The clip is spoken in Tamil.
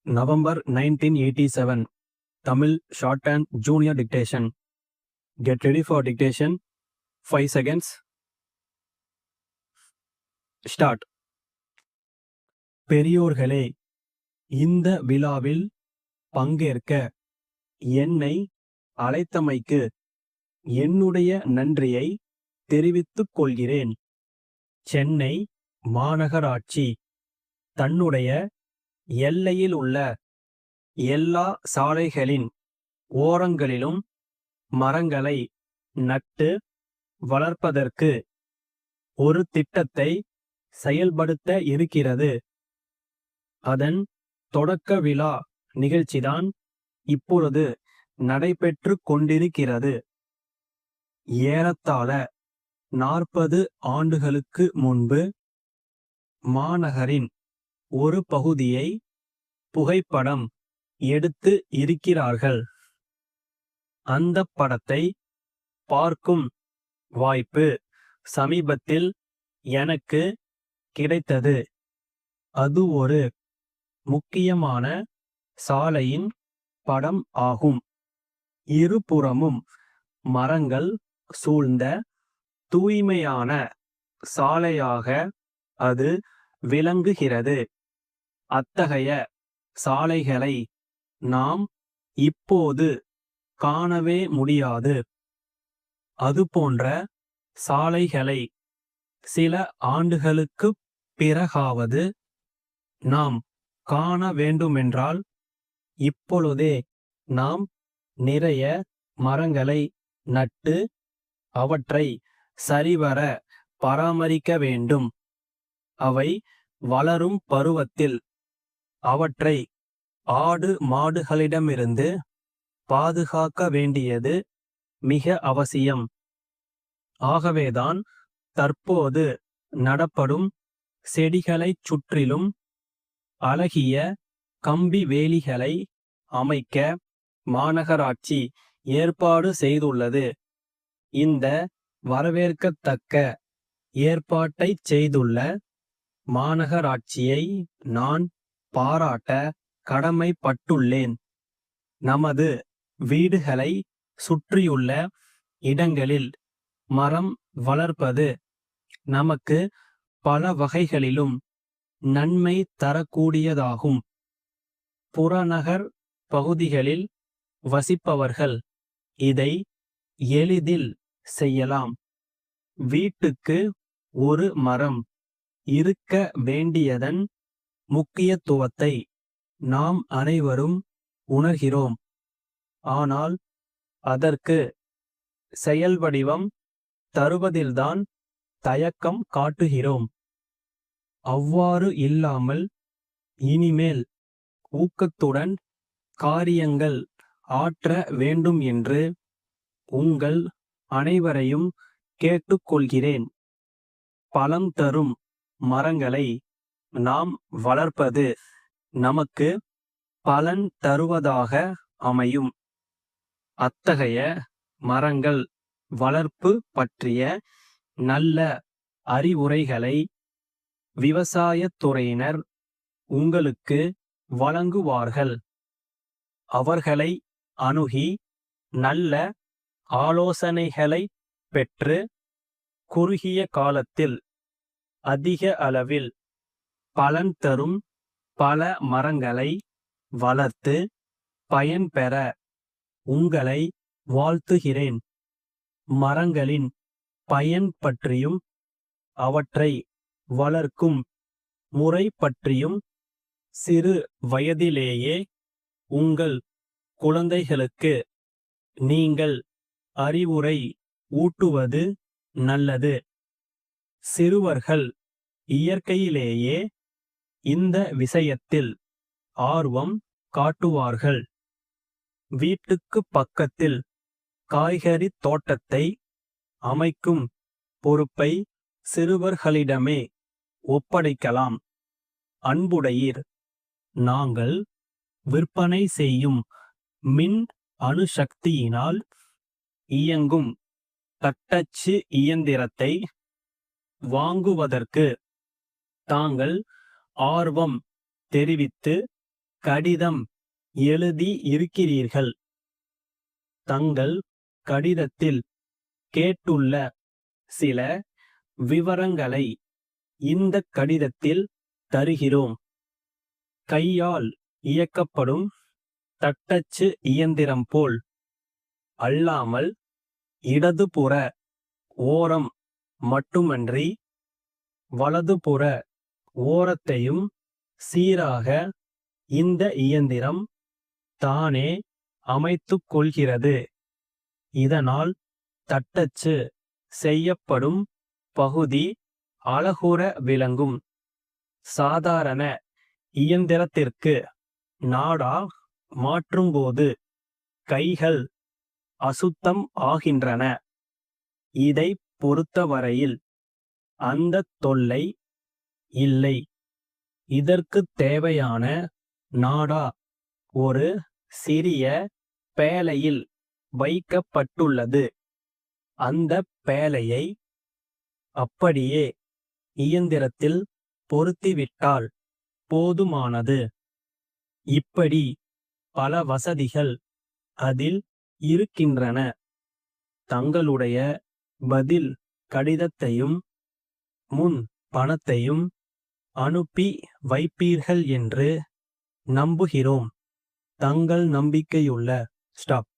November 1987. Tamil Shorthand Junior Dictation. Get ready for dictation. 5 seconds. Start. பெரியோர்களே, இந்த விழாவில் பங்கேற்க என்னை அழைத்தமைக்கு என்னுடைய நன்றியை தெரிவித்துக் கொள்கிறேன். சென்னை மாநகராட்சி தன்னுடைய எல்லையில் உள்ள எல்லா சாலைகளின் ஓரங்களிலும் மரங்களை நட்டு வளர்ப்பதற்கு ஒரு திட்டத்தை செயல்படுத்த இருக்கிறது. அதன் தொடக்க விழா நிகழ்ச்சிதான் இப்பொழுது நடைபெற்று கொண்டிருக்கிறது. ஏறத்தாழ 40 ஆண்டுகளுக்கு முன்பு மாநகரின் ஒரு பகுதியை புகைப்படம் எடுத்து இருக்கிறார்கள். அந்த படத்தை பார்க்கும் வாய்ப்பு சமீபத்தில் எனக்கு கிடைத்தது. அது ஒரு முக்கியமான சாலையின் படம் ஆகும். இருபுறமும் மரங்கள் சூழ்ந்த தூய்மையான சாலையாக அது விளங்குகிறது. அத்தகைய சாலைகளை நாம் இப்போது காணவே முடியாது. அதுபோன்ற சாலைகளை சில ஆண்டுகளுக்குப் பிறகாவது நாம் காண வேண்டுமென்றால் இப்பொழுதே நாம் நிறைய மரங்களை நட்டு அவற்றை சரிவர பராமரிக்க வேண்டும். அவை வளரும் பருவத்தில் அவற்றை ஆடு மாடுகளிடமிருந்து பாதுகாக்க வேண்டியது மிக அவசியம். ஆகவேதான் தற்போது நடப்படும் செடிகளைச் சுற்றிலும் அழகிய கம்பி வேலிகளை அமைக்க மாநகராட்சி ஏற்பாடு செய்துள்ளது. இந்த வரவேற்கத்தக்க ஏற்பாட்டைச் செய்துள்ள மாநகராட்சியை நான் பாராட்ட கடமைப்பட்டுள்ளேன். நமது வீடுகளை சுற்றியுள்ள இடங்களில் மரம் வளர்ப்பது நமக்கு பல வகைகளிலும் நன்மை தரக்கூடியதாகும். புறநகர் பகுதிகளில் வசிப்பவர்கள் இதை எளிதில் செய்யலாம். வீட்டுக்கு ஒரு மரம் இருக்க வேண்டியதன் முக்கியத்துவத்தை நாம் அனைவரும் உணர்கிறோம். ஆனால் அதற்கு செயல் வடிவம் தருவதில்தான் தயக்கம் காட்டுகிறோம். அவ்வாறு இல்லாமல் இனிமேல் ஊக்கத்துடன் காரியங்கள் ஆற்ற வேண்டும் என்று உங்கள் அனைவரையும் கேட்டுக்கொள்கிறேன். பழம் தரும் மரங்களை நாம் வளர்ப்பது நமக்கு பலன் தருவதாக அமையும். அத்தகைய மரங்கள் வளர்ப்பு பற்றிய நல்ல அறிவுரைகளை விவசாயத்துறையினர் உங்களுக்கு வழங்குவார்கள். அவர்களை அணுகி நல்ல ஆலோசனைகளைப் பெற்று குறுகிய காலத்தில் அதிக அளவில் பலன் தரும் பல மரங்களை வளர்த்து பயன்பெற உங்களை வாழ்த்துகிறேன். மரங்களின் பயன் பற்றியும் அவற்றை வளர்க்கும் முறை பற்றியும் சிறு வயதிலேயே உங்கள் குழந்தைகளுக்கு நீங்கள் அறிவுரை ஊட்டுவது நல்லது. சிறுவர்கள் இயற்கையிலேயே இந்த விஷயத்தில் ஆர்வம் காட்டுவார்கள். வீட்டுக்கு பக்கத்தில் காய்கறி தோட்டத்தை அமைக்கும் பொறுப்பை சிறுவர்களிடமே ஒப்படைக்கலாம். அன்புடையீர், நாங்கள் விற்பனை செய்யும் மின் அணுசக்தியினால் இயங்கும் தட்டச்சு இயந்திரத்தை வாங்குவதற்கு தாங்கள் ஆர்வம் தெரிவித்து கடிதம் எழுதி இருக்கிறீர்கள். தங்கள் கடிதத்தில் கேட்டுள்ள சில விவரங்களை இந்த கடிதத்தில் தருகிறோம். கையால் இயக்கப்படும் தட்டச்சு இயந்திரம் போல் அல்லாமல் இடதுபுற ஓரம் மட்டுமன்றி வலதுபுற ஓரத்தையும் சீராக இந்த இயந்திரம் தானே அமைத்துக் கொள்கிறது. இதனால் தட்டச்சு செய்யப்படும் பகுதி அழகுற விளங்கும். சாதாரண இயந்திரத்திற்கு நாடா மாற்றும்போது கைகள் அசுத்தம் ஆகின்றன. இதை பொறுத்தவரையில் அந்த தொல்லை இல்லை. இதற்கு தேவையான நாடா ஒரு சிறிய பேழையில் வைக்கப்பட்டுள்ளது. அந்த பேழையை அப்படியே இயந்திரத்தில் பொருத்திவிட்டால் போதுமானது. இப்படி பல வசதிகள் அதில் இருக்கின்றன. தங்களுடைய பதில் கடிதத்தையும் முன் பணத்தையும் அனுப்பி வைப்பீர்கள் என்று நம்புகிறோம். தங்கள் நம்பிக்கையுள்ள ஸ்டாப்.